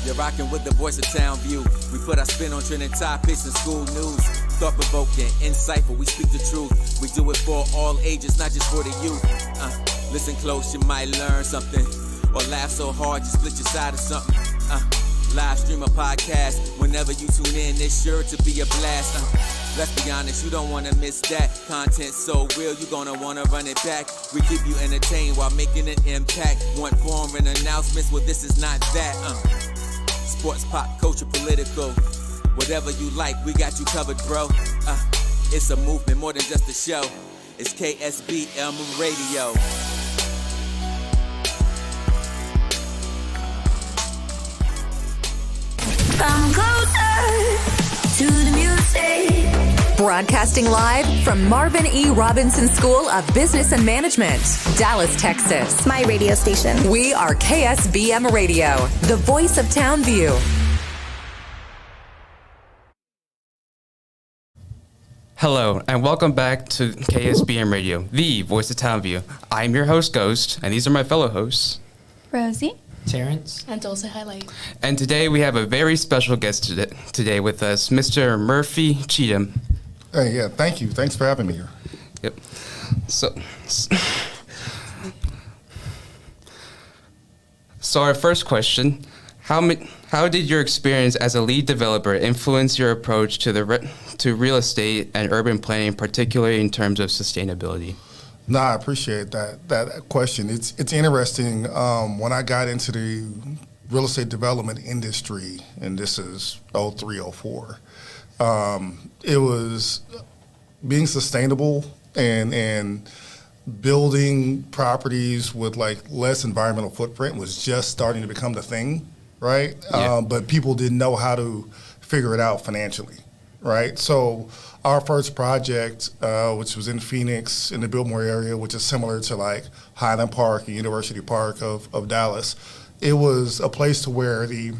You're rocking with the voice of Town View. We put our spin on trending topics and school news. Thought-provoking, insightful, we speak the truth. We do it for all ages, not just for the youth. Listen close, you might learn something. Or laugh so hard, you split your side of something. Live stream a podcast. Whenever you tune in, it's sure to be a blast. Let's be honest, you don't want to miss that. Content so real, you're going to want to run it back. We keep you entertained while making an impact. Want foreign announcements? Well, this is not that. Sports, pop, culture, political. Whatever you like, we got you covered, bro. It's a movement more than just a show. It's KSBM Radio. Come closer to the music. Broadcasting live from Marvin E. Robinson School of Business and Management, Dallas, Texas. My radio station. We are KSBM Radio, the voice of Townview. Hello, and welcome back to KSBM Radio, the voice of Townview. I'm your host, Ghost, and these are my fellow hosts, Rosie, Terrence, and also Highlight. And today we have a very special guest today with us, Mr. Murphy Cheatham. Hey, yeah, thank you. Thanks for having me here. Yep. So our first question, how did your experience as a lead developer influence your approach to real estate and urban planning, particularly in terms of sustainability? No, I appreciate that question. It's interesting. When I got into the real estate development industry, and this is 03, 04, it was being sustainable and building properties with like less environmental footprint was just starting to become the thing, right? Yeah. But people didn't know how to figure it out financially, right? So our first project, which was in Phoenix, in the Biltmore area, which is similar to like Highland Park and University Park of Dallas, it was a place to where the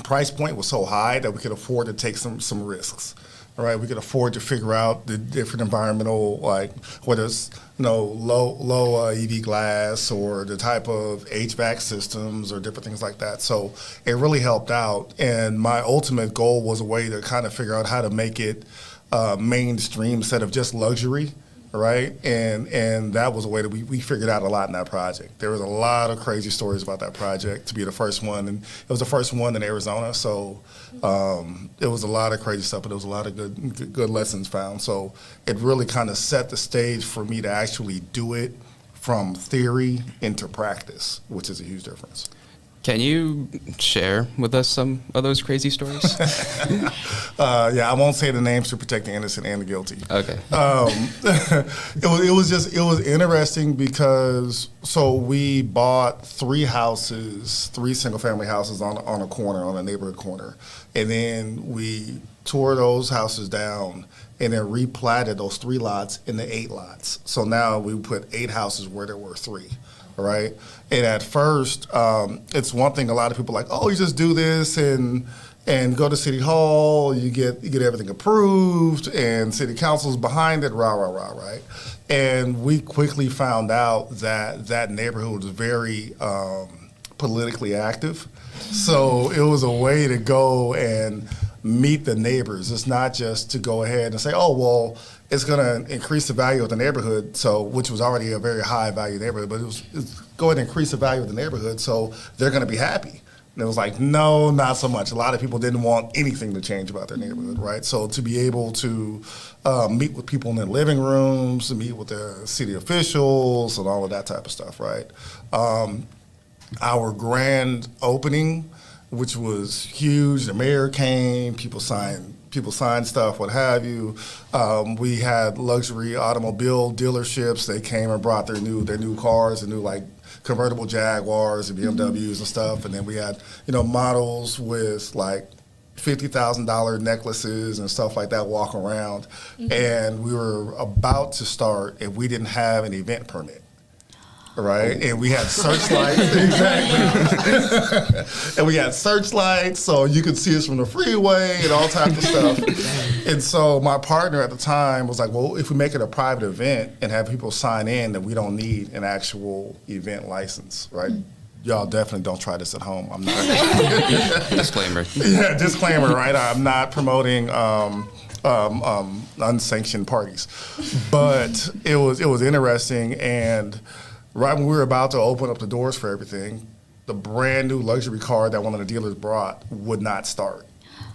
price point was so high that we could afford to take some risks. All right, we could afford to figure out the different environmental, like whether it's low EV glass or the type of HVAC systems or different things like that. So it really helped out. And my ultimate goal was a way to kind of figure out how to make it mainstream instead of just luxury, right? And that was a way that we figured out a lot in that project. There was a lot of crazy stories about that project to be the first one, and it was the first one in Arizona. So it was a lot of crazy stuff, but there was a lot of good lessons found. So it really kind of set the stage for me to actually do it from theory into practice, which is a huge difference. Can you share with us some of those crazy stories? Yeah, I won't say the names to protect the innocent and the guilty. Okay. It was interesting because we bought three single family houses on a corner, on a neighborhood corner, and then we tore those houses down and then replatted those 3 lots into 8 lots. So now we put 8 houses where there were 3. Right, and at first, it's one thing. A lot of people are like, oh, you just do this and go to City Hall. You get everything approved, and City Council's behind it. Right. And we quickly found out that neighborhood was very politically active. So it was a way to go and meet the neighbors. It's not just to go ahead and say, oh, well, it's going to increase the value of the neighborhood, which was already a very high value neighborhood, but it's going to increase the value of the neighborhood, so they're going to be happy. And it was like, no, not so much. A lot of people didn't want anything to change about their neighborhood, right? So to be able to meet with people in their living rooms, to meet with the city officials and all of that type of stuff, right? Our grand opening, which was huge, the mayor came, people signed stuff, what have you. We had luxury automobile dealerships. They came and brought their new cars, the new like convertible Jaguars and BMWs and stuff. And then we had models with like $50,000 necklaces and stuff like that walk around. Mm-hmm. And we were about to start, and we didn't have an event permit. Right, and we had searchlights, exactly. And we had searchlights, so you could see us from the freeway and all types of stuff. And so my partner at the time was like, well, if we make it a private event and have people sign in, then we don't need an actual event license, right? y'all definitely don't try this at home. I'm not. Disclaimer. Yeah, disclaimer, right? I'm not promoting unsanctioned parties, but it was interesting. And right when we were about to open up the doors for everything, the brand new luxury car that one of the dealers brought would not start,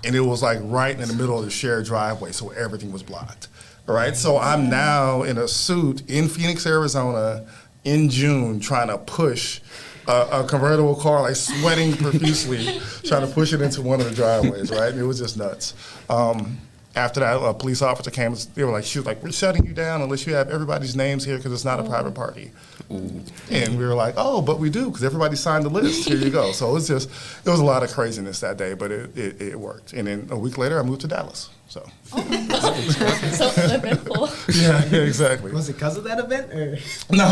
and it was like right in the middle of the shared driveway, so everything was blocked. Right, so I'm now in a suit in Phoenix, Arizona, in June, trying to push a convertible car, like sweating profusely, trying to push it into one of the driveways, right? And it was just nuts. After that, a police officer came. They were like, she was like, "We're shutting you down unless you have everybody's names here because it's not a private party." Ooh. And we were like, "Oh, but we do because everybody signed the list. Here you go." So it was a lot of craziness that day, but it worked. And then a week later, I moved to Dallas. So. So eventful. Yeah, exactly. Was it because of that event, or? No.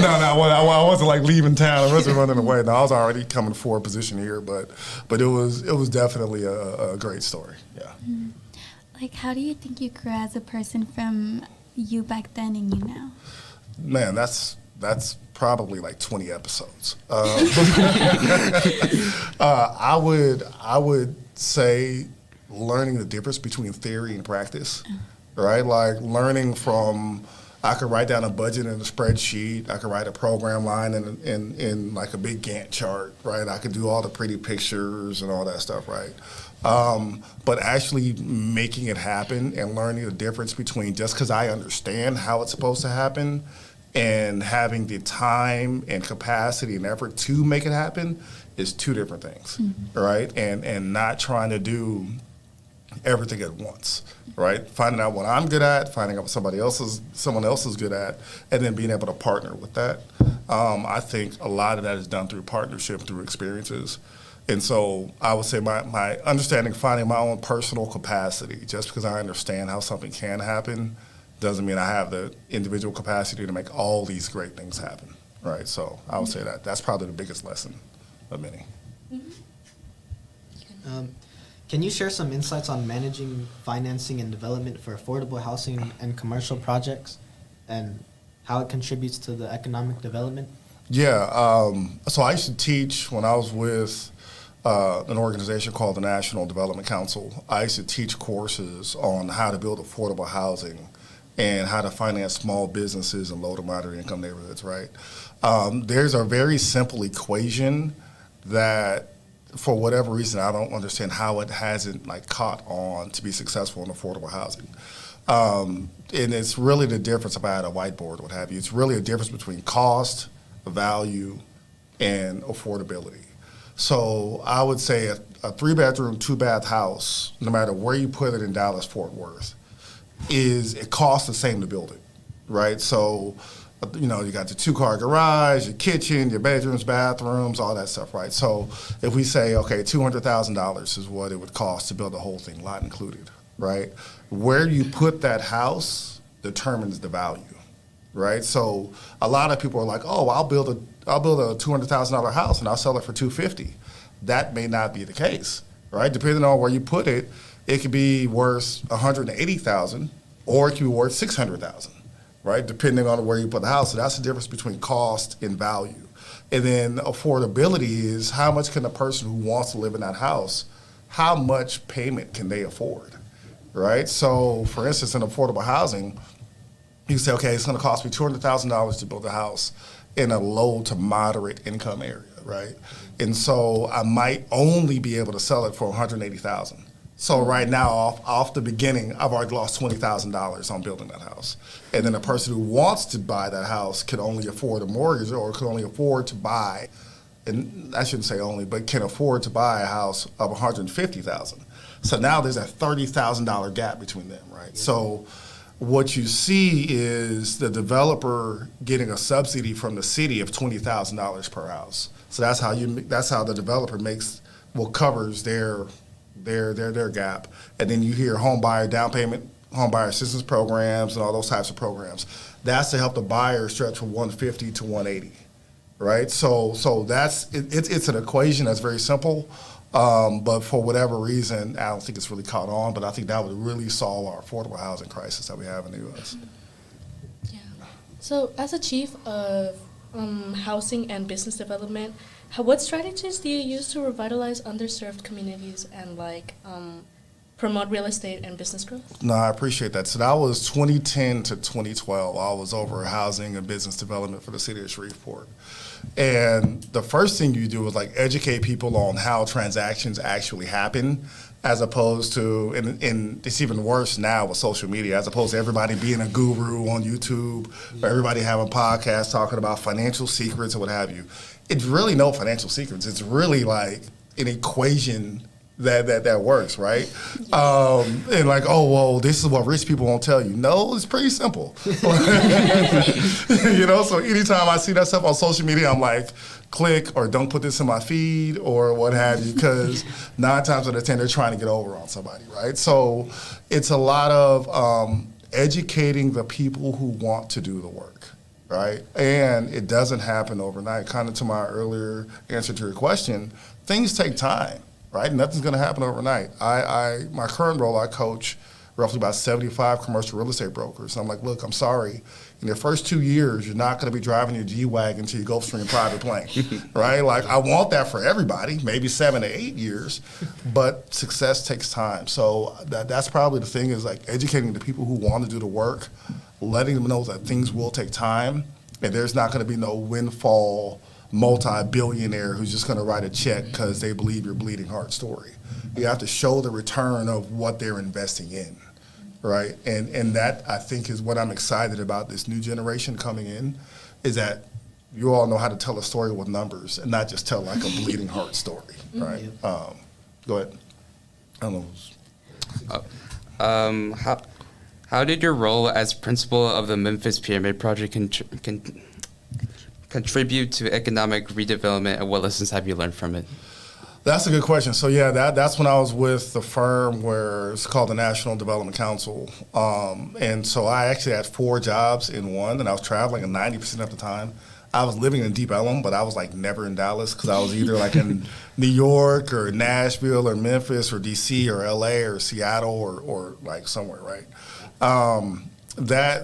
I wasn't like leaving town. I wasn't running away. No, I was already coming for a position here, but it was definitely a great story. Yeah. Mm-hmm. Like, how do you think you grew as a person from you back then and you now? Man, that's probably like 20 episodes. I would say learning the difference between theory and practice, right? Like learning from, I could write down a budget in a spreadsheet. I could write a program line in like a big Gantt chart, right? I could do all the pretty pictures and all that stuff, right? But actually making it happen and learning the difference between just because I understand how it's supposed to happen and having the time and capacity and effort to make it happen is two different things, right? And not trying to do everything at once, right? Finding out what I'm good at, finding out what someone else is good at, and then being able to partner with that. I think a lot of that is done through partnership, through experiences. And so I would say my understanding, finding my own personal capacity, just because I understand how something can happen doesn't mean I have the individual capacity to make all these great things happen, right? So I would say that's probably the biggest lesson of many. Can you share some insights on managing financing and development for affordable housing and commercial projects and how it contributes to the economic development? Yeah, so I used to teach when I was with an organization called the National Development Council. I used to teach courses on how to build affordable housing and how to finance small businesses in low to moderate income neighborhoods, right? There's a very simple equation that for whatever reason, I don't understand how it hasn't like caught on to be successful in affordable housing. And it's really the difference, if I had a whiteboard or what have you, it's really a difference between cost, value, and affordability. So I would say a 3-bedroom, 2-bath house, no matter where you put it in Dallas, Fort Worth, it costs the same to build it, right? So, you know, you got your 2-car garage, your kitchen, your bedrooms, bathrooms, all that stuff, right? So if we say, okay, $200,000 is what it would cost to build the whole thing, lot included, right? Where you put that house determines the value, right? So a lot of people are like, oh, I'll build a $200,000 house and I'll sell it for $250,000. That may not be the case, right? Depending on where you put it, it could be worth $180,000 or it could be worth $600,000. Right, depending on where you put the house. So that's the difference between cost and value. And then affordability is how much can a person who wants to live in that house, how much payment can they afford, right? So for instance, in affordable housing, you say, okay, it's gonna cost me $200,000 to build a house in a low to moderate income area, right? And so I might only be able to sell it for $180,000. So right now, off the beginning, I've already lost $20,000 on building that house. And then a person who wants to buy that house can only afford a mortgage or can only afford to buy, and I shouldn't say only, but can afford to buy a house of $150,000. So now there's a $30,000 gap between them, right? Yeah. So what you see is the developer getting a subsidy from the city of $20,000 per house. So that's how the developer covers their gap. And then you hear home buyer down payment, home buyer assistance programs, and all those types of programs. That's to help the buyer stretch from 150 to 180, right? So it's an equation that's very simple, but for whatever reason, I don't think it's really caught on. But I think that would really solve our affordable housing crisis that we have in the U.S. Yeah. So as a chief of housing and business development, what strategies do you use to revitalize underserved communities and promote real estate and business growth? No, I appreciate that. So that was 2010 to 2012. I was over housing and business development for the city of Shreveport. And the first thing you do is educate people on how transactions actually happen, as opposed to, and it's even worse now with social media, as opposed to everybody being a guru on YouTube or everybody having podcasts talking about financial secrets or what have you. It's really no financial secrets. It's really an equation that works, right? And oh, well, this is what rich people won't tell you. No, it's pretty simple. So anytime I see that stuff on social media, I'm like, click or don't put this in my feed or what have you, because 9 times out of 10, they're trying to get over on somebody, right? So it's a lot of educating the people who want to do the work, right? And it doesn't happen overnight. Kind of to my earlier answer to your question, things take time. Right? Nothing's going to happen overnight. My current role, I coach roughly about 75 commercial real estate brokers. And I'm like, look, I'm sorry. In the first 2 years, you're not going to be driving your G-Wagon to your Gulfstream private plane, right? I want that for everybody, maybe 7 to 8 years, but success takes time. So that's probably the thing is educating the people who want to do the work, letting them know that things will take time, and there's not going to be no windfall multi-billionaire who's just going to write a check because they believe your bleeding heart story. You have to show the return of what they're investing in, right? And that, I think, is what I'm excited about this new generation coming in, is that you all know how to tell a story with numbers and not just tell a bleeding heart story, right? Go ahead. I don't know. How did your role as principal of the Memphis Pyramid Project contribute to economic redevelopment, and what lessons have you learned from it? That's a good question. So that's when I was with the firm where it's called the National Development Council. And so I actually had 4 jobs in one, and I was traveling 90% of the time. I was living in Deep Ellum, but I was never in Dallas because I was either in New York or Nashville or Memphis or DC or LA or Seattle or somewhere, right?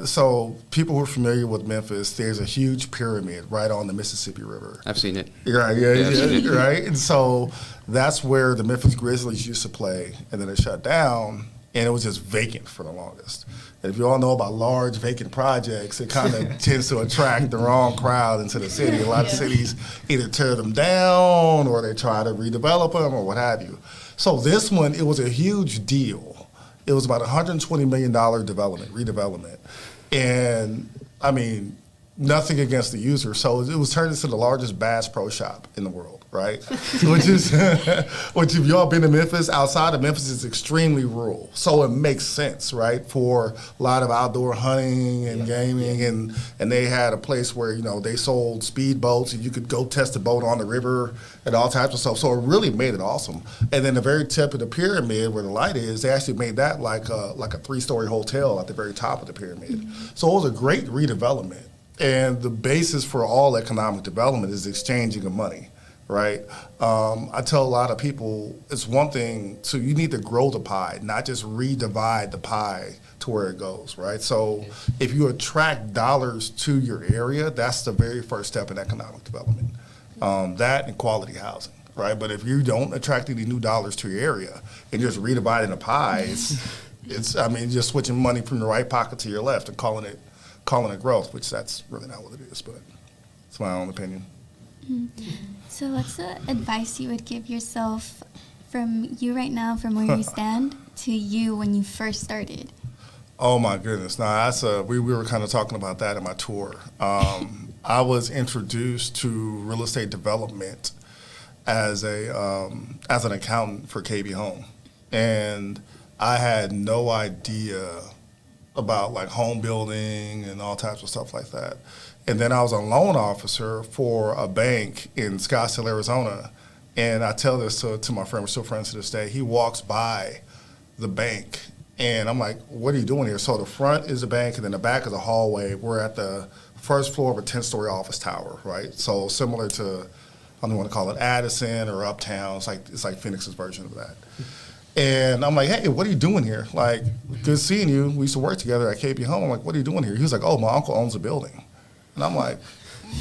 So people who are familiar with Memphis, there's a huge pyramid right on the Mississippi River. I've seen it. Right, right. And so that's where the Memphis Grizzlies used to play, and then it shut down, and it was just vacant for the longest. And if you all know about large vacant projects, it kind of tends to attract the wrong crowd into the city. A lot of cities either tear them down or they try to redevelop them or what have you. So this one, it was a huge deal. It was about $120 million redevelopment. And I mean, nothing against the user. So it was turned into the largest Bass Pro Shop in the world, right? which if y'all been to Memphis, outside of Memphis is extremely rural. So it makes sense, right? For a lot of outdoor hunting and gaming. And they had a place where, they sold speed boats and you could go test a boat on the river and all types of stuff. So it really made it awesome. And then the very tip of the pyramid where the light is, they actually made that like a 3-story hotel at the very top of the pyramid. Mm-hmm. So it was a great redevelopment. And the basis for all economic development is exchanging of money, right? I tell a lot of people it's one thing, so you need to grow the pie, not just redivide the pie to where it goes, right? So if you attract dollars to your area, that's the very first step in economic development. That and quality housing, right? But if you don't attract any new dollars to your area and just redividing the pie, it's just switching money from your right pocket to your left and calling it growth, which that's really not what it is, but it's my own opinion. Mm-hmm. So what's the advice you would give yourself from you right now, from where you stand, to you when you first started? Oh my goodness. Now we were kind of talking about that in my tour. I was introduced to real estate development as an accountant for KB Home. And I had no idea about home building and all types of stuff like that. And then I was a loan officer for a bank in Scottsdale, Arizona. And I tell this to my friend, we're still friends to this day. He walks by the bank and I'm like, what are you doing here? So the front is the bank and then the back is a hallway. We're at the first floor of a 10-story office tower, right? So similar to, I don't want to call it Addison or Uptown. It's like Phoenix's version of that. And I'm like, hey, what are you doing here? Good seeing you. We used to work together at KB Home. I'm like, what are you doing here? He was like, oh, my uncle owns a building. And I'm like,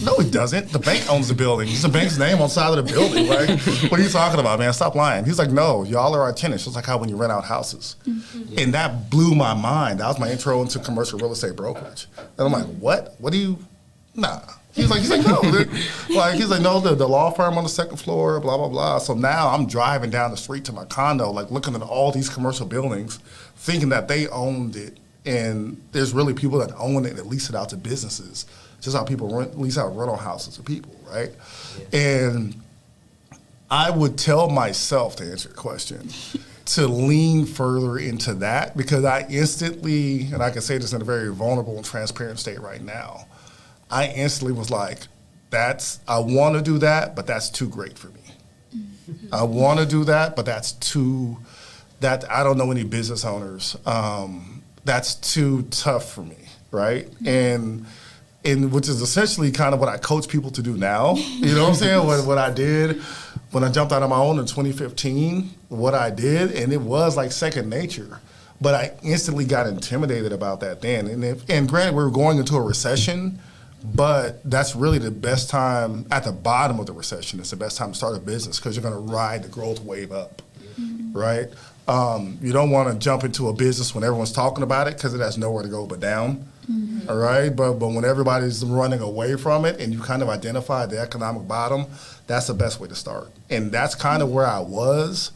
No, he doesn't. The bank owns the building. It's the bank's name on the side of the building. Like, what are you talking about, man? Stop lying. He's like, no, y'all are our tenants. It's like how when you rent out houses. Mm-hmm. And that blew my mind. That was my intro into commercial real estate brokerage. And I'm like, what? What do you? Nah. He's like, no. He's like, no, the law firm on the second floor, blah, blah, blah. So now I'm driving down the street to my condo, like looking at all these commercial buildings, thinking that they owned it. And there's really people that own it and lease it out to businesses. Just how people lease out rental houses to people, right? Yeah. And I would tell myself, to answer your question, to lean further into that, because I instantly, and I can say this in a very vulnerable and transparent state right now, I instantly was like, I want to do that, but that's too great for me. Mm-hmm. I want to do that, but I don't know any business owners. That's too tough for me, right? Mm-hmm. And which is essentially kind of what I coach people to do now. You know what I'm saying? What I did when I jumped out on my own in 2015, what I did, and it was like second nature. But I instantly got intimidated about that then. And granted, we were going into a recession, but that's really the best time at the bottom of the recession. It's the best time to start a business because you're going to ride the growth wave up, right? You don't want to jump into a business when everyone's talking about it because it has nowhere to go but down, all right? But when everybody's running away from it and you kind of identify the economic bottom, that's the best way to start. And that's kind of where I was,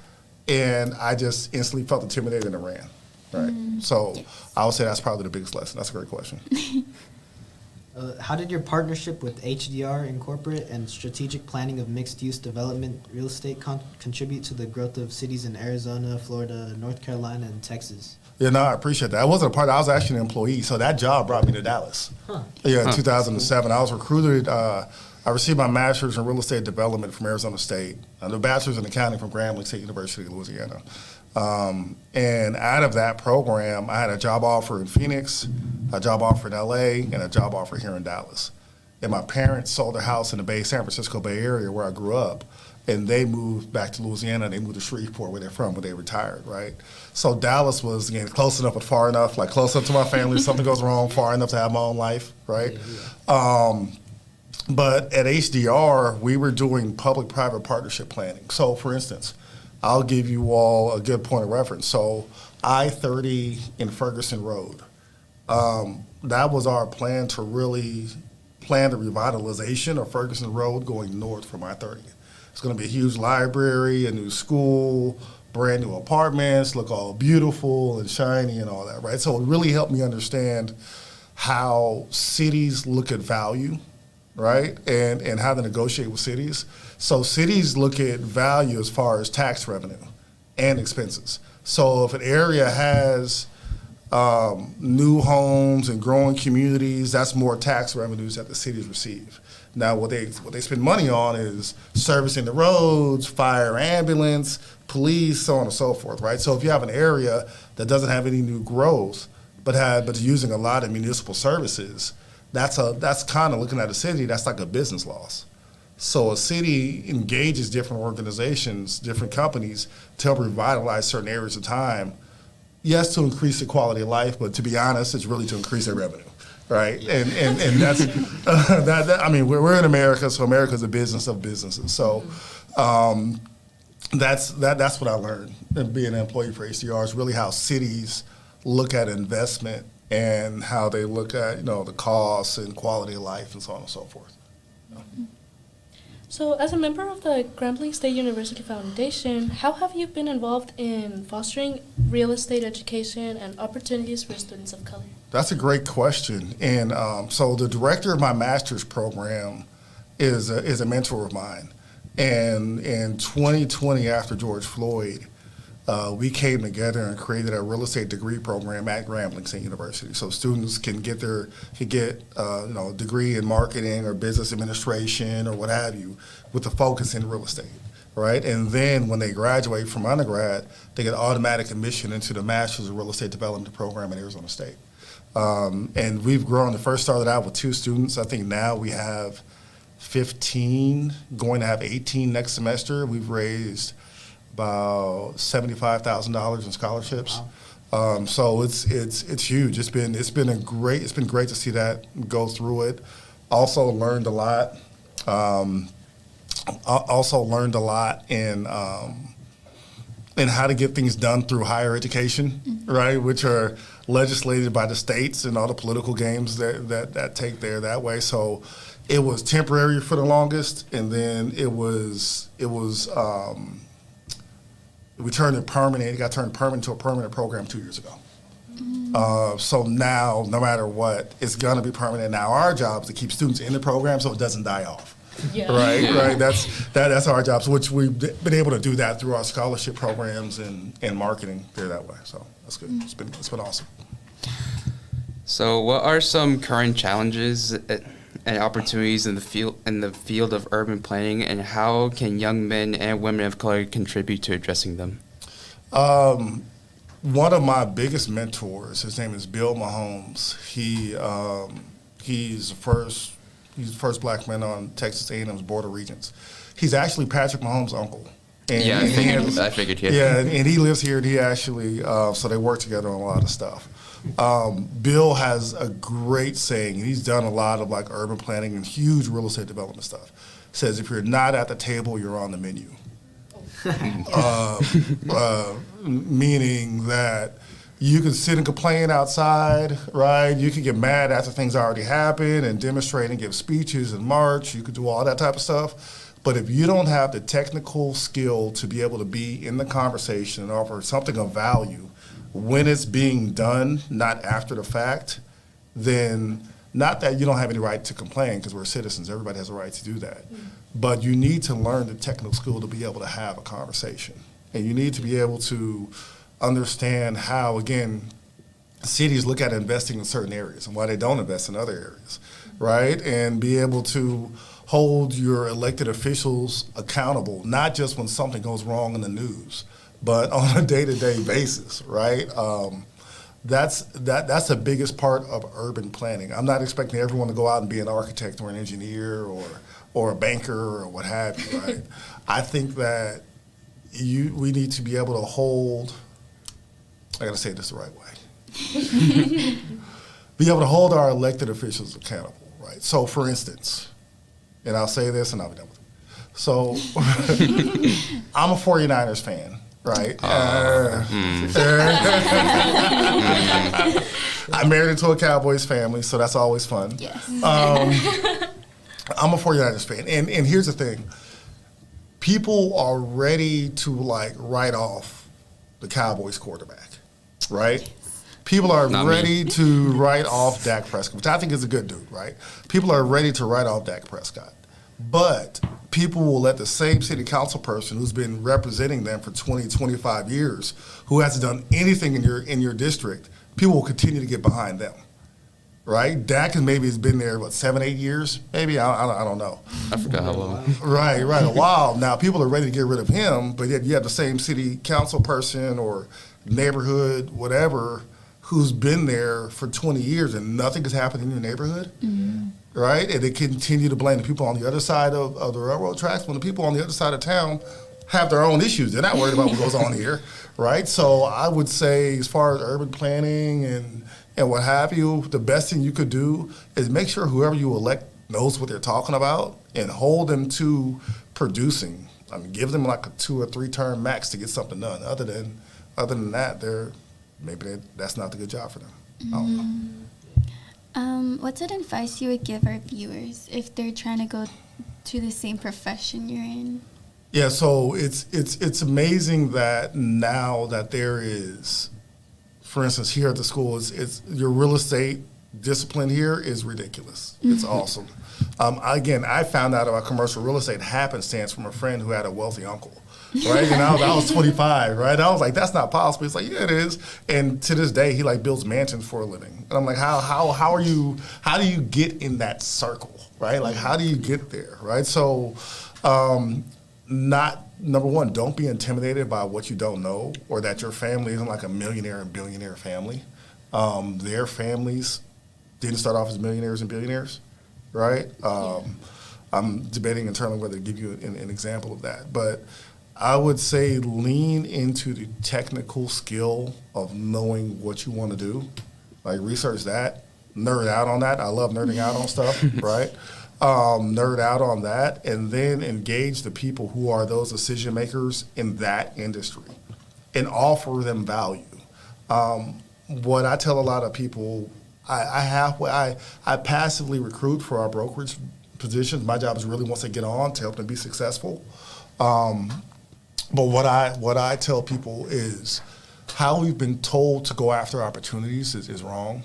and I just instantly felt intimidated and ran, right? So I would say that's probably the biggest lesson. That's a great question. How did your partnership with HDR Incorporate and strategic planning of mixed-use development real estate contribute to the growth of cities in Arizona, Florida, North Carolina, and Texas? Yeah, no, I appreciate that. I wasn't a part. I was actually an employee, so that job brought me to Dallas. In 2007. I was recruited. I received my master's in real estate development from Arizona State, and the bachelor's in accounting from Grambling State University of Louisiana. And out of that program, I had a job offer in Phoenix, a job offer in LA, and a job offer here in Dallas. And my parents sold their house in the San Francisco Bay Area where I grew up, and they moved back to Louisiana. They moved to Shreveport, where they're from, where they retired, right? So Dallas was, again, close enough but far enough, like close enough to my family, if something goes wrong, far enough to have my own life, right? But at HDR, we were doing public-private partnership planning. So, for instance, I'll give you all a good point of reference. So I-30 in Ferguson Road, that was our plan to really plan the revitalization of Ferguson Road going north from I-30. It's going to be a huge library, a new school, brand new apartments, look all beautiful and shiny and all that, right? So it really helped me understand how cities look at value, right? And how to negotiate with cities. So cities look at value as far as tax revenue and expenses. So if an area has new homes and growing communities, that's more tax revenues that the cities receive. Now, what they spend money on is servicing the roads, fire, ambulance, police, so on and so forth, right? So if you have an area that doesn't have any new growth, but using a lot of municipal services, that's kind of looking at a city, that's like a business loss. So a city engages different organizations, different companies to help revitalize certain areas of time. Yes, to increase the quality of life, but to be honest, it's really to increase their revenue, right? And that's I mean, we're in America, so America's a business of businesses. So that's what I learned being an employee for HDR is really how cities look at investment and how they look at the costs and quality of life and so on and so forth. So, as a member of the Grambling State University Foundation, how have you been involved in fostering real estate education and opportunities for students of color? That's a great question. And so the director of my master's program is a mentor of mine. And in 2020, after George Floyd, we came together and created a real estate degree program at Grambling State University. So students can get a degree in marketing or business administration or what have you, with a focus in real estate, right? And then when they graduate from undergrad, they get automatic admission into the Master's of Real Estate Development program at Arizona State. And we've grown. First started out with 2 students. I think now we have 15, going to have 18 next semester. We've raised about $75,000 in scholarships. Wow. So it's huge. It's been great to see that go through it. Also learned a lot. Also learned a lot in how to get things done through higher education, right? Which are legislated by the states and all the political games that take there that way. So it was temporary for the longest, and then we turned it permanent. It got turned permanent to a permanent program 2 years ago. So now, no matter what, it's going to be permanent. Now our job is to keep students in the program so it doesn't die off. Yeah. Right. That's our jobs, which we've been able to do that through our scholarship programs and marketing there that way. So that's good. It's been awesome. So, what are some current challenges and opportunities in the field of urban planning, and how can young men and women of color contribute to addressing them? One of my biggest mentors, his name is Bill Mahomes. He's the first black man on Texas A&M's Board of Regents. He's actually Patrick Mahomes' uncle. And, I figured. Yeah. Yeah, and he lives here, and he actually, so they work together on a lot of stuff. Bill has a great saying, and he's done a lot of like urban planning and huge real estate development stuff. Says, if you're not at the table, you're on the menu. Meaning that you can sit and complain outside, right? You can get mad after things already happen and demonstrate and give speeches and march. You could do all that type of stuff. But if you don't have the technical skill to be able to be in the conversation and offer something of value when it's being done, not after the fact, then not that you don't have any right to complain, because we're citizens, everybody has a right to do that. But you need to learn the technical skill to be able to have a conversation. And you need to be able to understand how, again, cities look at investing in certain areas and why they don't invest in other areas, right? And be able to hold your elected officials accountable, not just when something goes wrong in the news, but on a day-to-day basis, right? That's the biggest part of urban planning. I'm not expecting everyone to go out and be an architect or an engineer or a banker or what have you, right? I think that we need to be able to hold, I gotta say this the right way, be able to hold our elected officials accountable, right? So for instance, and I'll say this and I'll be done with it. So I'm a 49ers fan, right? I married into a Cowboys family, so that's always fun. Yes. I'm a 49ers fan, and here's the thing. People are ready to like write off the Cowboys quarterback, right? People are ready to write off Dak Prescott, which I think is a good dude, right? People are ready to write off Dak Prescott. But people will let the same city council person who's been representing them for 20, 25 years, who hasn't done anything in your district, people will continue to get behind them. Right? Dak has been there, 7, 8 years? Maybe, I don't know. I forgot how long. Right, a while. Now, people are ready to get rid of him, but yet you have the same city council person or neighborhood, whatever, who's been there for 20 years and nothing has happened in your neighborhood, right? And they continue to blame the people on the other side of the railroad tracks when the people on the other side of town have their own issues. They're not worried about what goes on here, right? So I would say as far as urban planning and what have you, the best thing you could do is make sure whoever you elect knows what they're talking about and hold them to producing. I mean, give them like a 2 or 3 term max to get something done. Other than that, that's not the good job for them. I don't know. What's an advice you would give our viewers if they're trying to go to the same profession you're in? Yeah, so it's amazing that now that there is, for instance, here at the school, it's your real estate discipline here is ridiculous. It's awesome. Again, I found out about commercial real estate happenstance from a friend who had a wealthy uncle. Right, and I was 25, right? I was like, that's not possible. He's like, yeah, it is. And to this day, he like builds mansions for a living. And I'm like, how do you get in that circle, right? Like, how do you get there, right? So, number one, don't be intimidated by what you don't know or that your family isn't like a millionaire and billionaire family. Their families didn't start off as millionaires and billionaires, right? I'm debating internally whether to give you an example of that, but I would say lean into the technical skill of knowing what you want to do. Like research that, nerd out on that. I love nerding out on stuff, right? Nerd out on that, and then engage the people who are those decision makers in that industry and offer them value. What I tell a lot of people, I passively recruit for our brokerage positions. My job is really, once they get on, to help them be successful. But what I tell people is how we've been told to go after opportunities is wrong.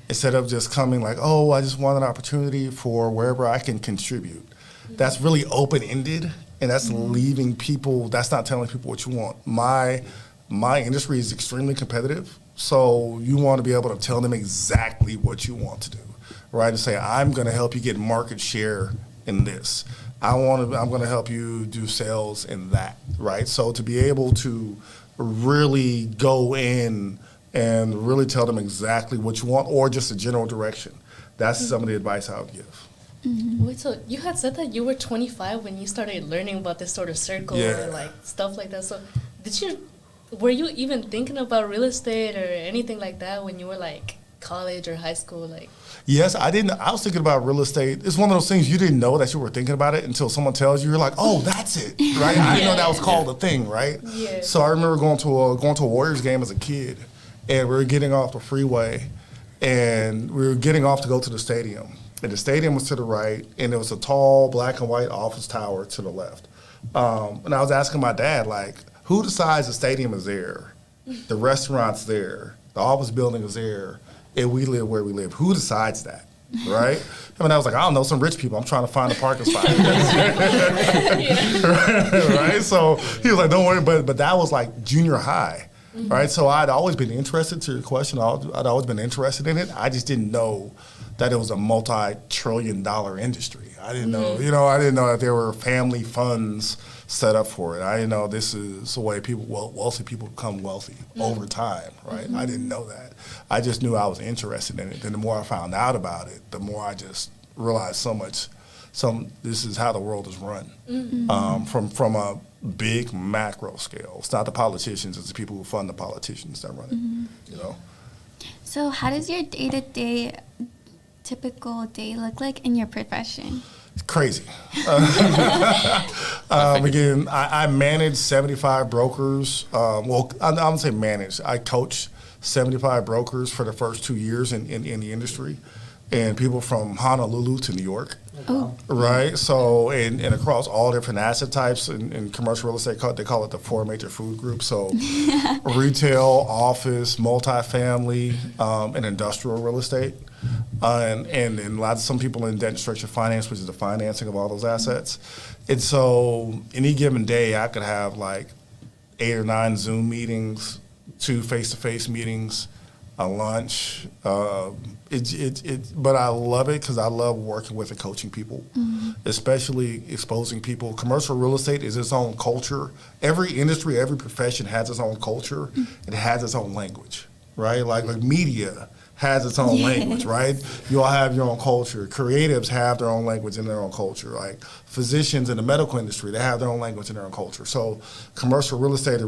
Instead of just coming like, oh, I just want an opportunity for wherever I can contribute. That's really open-ended, and that's leaving people, that's not telling people what you want. My industry is extremely competitive, so you want to be able to tell them exactly what you want to do, right? And say, I'm going to help you get market share in this. I'm going to help you do sales in that, right? So to be able to really go in and really tell them exactly what you want, or just a general direction. That's some of the advice I would give. Wait, so you had said that you were 25 when you started learning about this sort of circle and like stuff like that. So were you even thinking about real estate or anything like that when you were like college or high school? Like, yes, I didn't. I was thinking about real estate. It's one of those things you didn't know that you were thinking about it until someone tells you. You're like, oh, that's it, right? I didn't know that was called a thing, right? Yeah. So I remember going to a Warriors game as a kid, and we were getting off the freeway, and we were getting off to go to the stadium. And the stadium was to the right, and there was a tall black and white office tower to the left. And I was asking my dad, like, who decides the stadium is there, the restaurant's there, the office building is there, and we live where we live? Who decides that, right? I mean, I was like, I don't know, some rich people. I'm trying to find a parking spot. Right? So he was like, don't worry. But that was like junior high, right? So I'd always been interested, to your question, I'd always been interested in it. I just didn't know that it was a multi-trillion-dollar industry. I didn't know, I didn't know that there were family funds set up for it. I didn't know this is the way wealthy people become wealthy over time, right? I didn't know that. I just knew I was interested in it. Then the more I found out about it, the more I just realized this is how the world is run, from a big macro scale. It's not the politicians, it's the people who fund the politicians that run it, So how does your day-to-day, typical day look like in your profession? It's crazy. Again, I manage 75 brokers. I don't say manage. I coach 75 brokers for the first 2 years in the industry, and people from Honolulu to New York. Oh. Right? So, and across all different asset types in commercial real estate, they call it the 4 major food groups. So, retail, office, multifamily, and industrial real estate. And some people in debt and structured finance, which is the financing of all those assets. And so any given day, I could have like 8 or 9 Zoom meetings, 2 face-to-face meetings, a lunch. But I love it because I love working with and coaching people, especially exposing people. Commercial real estate is its own culture. Every industry, every profession has its own culture. It has its own language, right? Like media has its own language, right? You all have your own culture. Creatives have their own language in their own culture. Like physicians in the medical industry, they have their own language in their own culture. So commercial real estate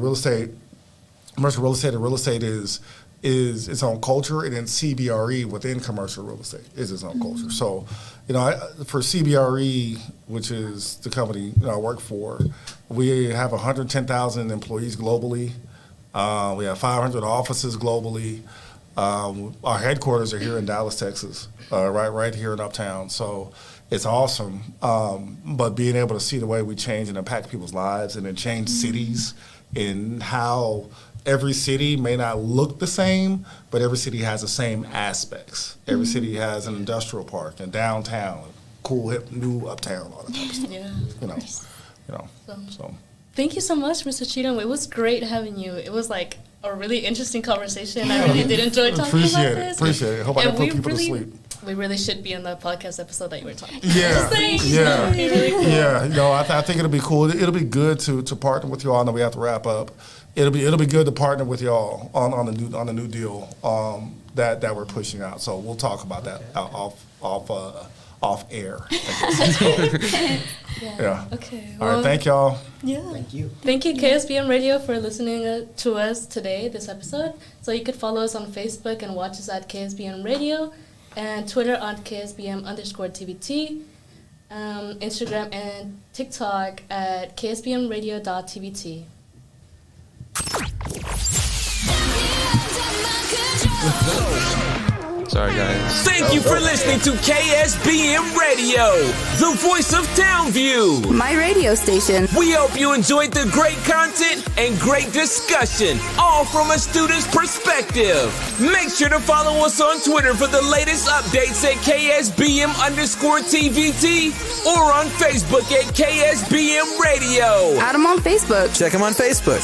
is its own culture, and then CBRE within commercial real estate is its own culture. So, for CBRE, which is the company I work for, we have 110,000 employees globally. We have 500 offices globally. Our headquarters are here in Dallas, Texas, right here in Uptown. So it's awesome. But being able to see the way we change and impact people's lives, and then change cities, and how every city may not look the same, but every city has the same aspects. Every city has an industrial park and downtown, cool, hip, new uptown, all that type of stuff. So. Thank you so much, Mr. Cheatham. It was great having you. It was like a really interesting conversation. I really did enjoy talking about this. Appreciate it. Hope I can put people to sleep. We really should be on the podcast episode that you were talking about. Yeah. Really cool. I think it'll be cool. It'll be good to partner with y'all. I know we have to wrap up. It'll be good to partner with y'all on the new deal that we're pushing out. So we'll talk about that off air. Yeah. Okay. All right. Thank y'all. Yeah. Thank you. Thank you, KSBM Radio, for listening to us today, this episode. So you could follow us on Facebook and watch us at KSBM Radio. and Twitter on KSBM_TBT, Instagram and TikTok at KSBMradio.TBT. Sorry, guys. Thank you for listening to KSBM Radio, the voice of Townview. My radio station. We hope you enjoyed the great content and great discussion, all from a student's perspective. Make sure to follow us on Twitter for the latest updates at KSBM_TVT or on Facebook at KSBM Radio. Add them on Facebook. Check them on Facebook.